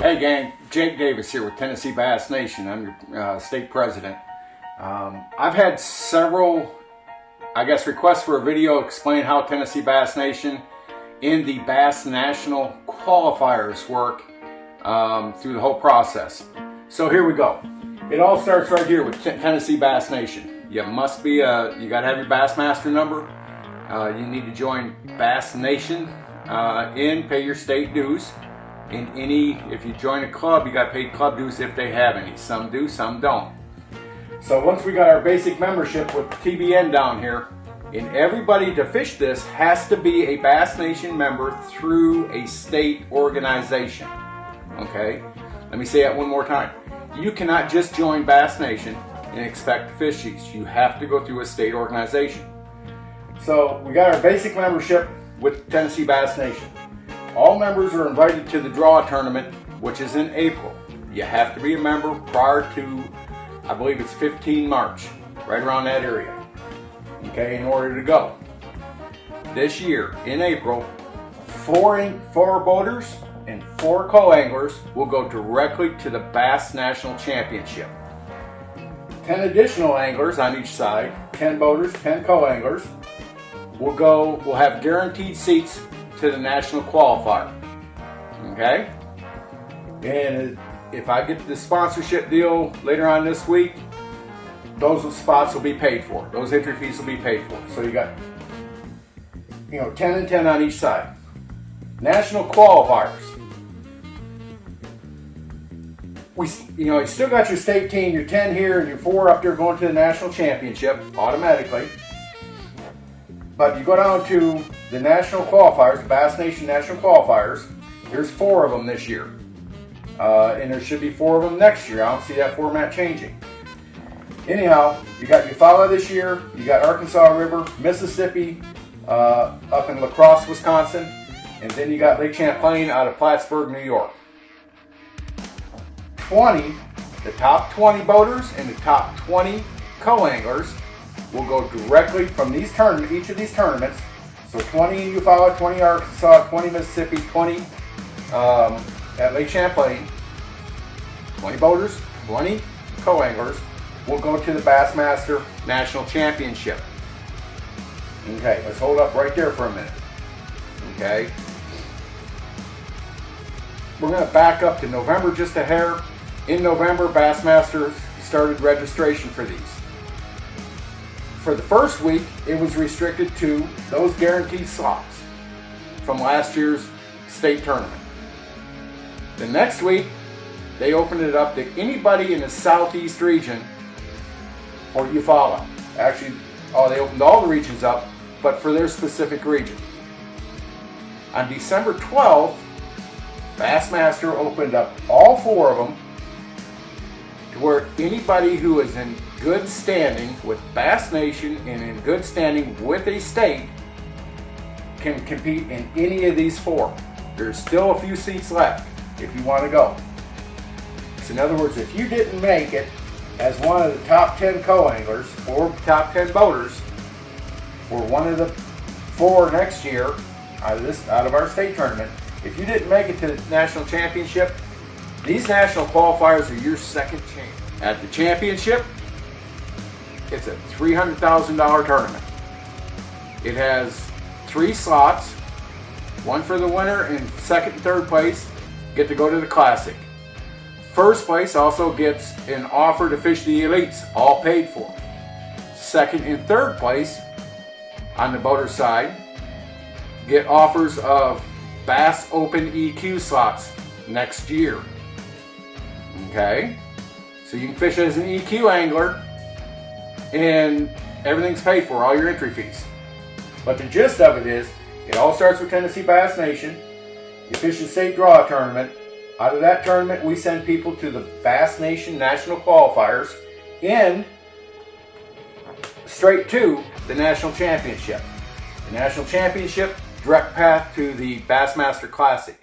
Hey gang, Jake Davis here with Tennessee Bass Nation. I'm your state president. I've had several, requests for a video explain how Tennessee Bass Nation in the Bass National qualifiers work through the whole process. So here we go. It all starts right here with Tennessee Bass Nation. You must be, you gotta have your Bassmaster number. You need to join Bass Nation and pay your state dues. If you join a club, you got to pay club dues if they have any. Some do, some don't. So once we got our basic membership with TBN down here, and everybody to fish this has to be a Bass Nation member through a state organization. Okay? Let me say that one more time. You cannot just join Bass Nation and expect to fish these. You have to go through a state organization. So we got our basic membership with Tennessee Bass Nation. All members are invited to the draw tournament, which is in April. You have to be a member prior to, I believe it's 15 March, right around that area, okay, in order to go. This year, in April, four boaters and 4 co-anglers will go directly to the Bass National Championship. 10 additional anglers on each side, 10 boaters, 10 co-anglers, will have guaranteed seats to the national qualifier. Okay? And if I get the sponsorship deal later on this week, those spots will be paid for. Those entry fees will be paid for. So you got 10 and 10 on each side. National qualifiers. You still got your state team, your 10 here and your 4 up there going to the national championship automatically. But you go down to the national qualifiers, the Bass Nation national qualifiers. There's 4 of them this year. And there should be 4 of them next year. I don't see that format changing. Anyhow, you got Eufaula this year. You got Arkansas River, Mississippi, up in La Crosse, Wisconsin. And then you got Lake Champlain out of Plattsburgh, New York. The top 20 boaters and the top 20 co-anglers will go directly from these tournaments, each of these tournaments. So 20 in Eufaula, 20 Arkansas, 20 Mississippi, 20 at Lake Champlain. 20 boaters, 20 co-anglers will go to the Bassmaster National Championship. Okay, let's hold up right there for a minute. Okay. We're going to back up to November just a hair. In November, Bassmasters started registration for these. For the first week, it was restricted to those guaranteed slots from last year's state tournament. The next week, they opened it up to anybody in the southeast region for Eufaula. Actually, they opened all the regions up, but for their specific region. On December 12th, Bassmaster opened up all 4 of them to where anybody who is in good standing with Bass Nation and in good standing with a state can compete in any of these 4. There's still a few seats left if you want to go. So in other words, if you didn't make it as one of the top 10 co-anglers or top 10 boaters or one of the 4 next year out of our state tournament, if you didn't make it to the national championship, these national qualifiers are your second chance. At the championship, it's a $300,000 tournament. It has 3 slots, 1 for the winner, and second and third place get to go to the Classic. First place also gets an offer to fish the Elites, all paid for. Second and third place on the boater side get offers of Bass Open EQ slots next year. Okay? So you can fish as an EQ angler and everything's paid for, all your entry fees. But the gist of it is, it all starts with Tennessee Bass Nation. You fish the state draw tournament. Out of that tournament, we send people to the Bass Nation National Qualifiers and straight to the National Championship. The National Championship, direct path to the Bassmaster Classic.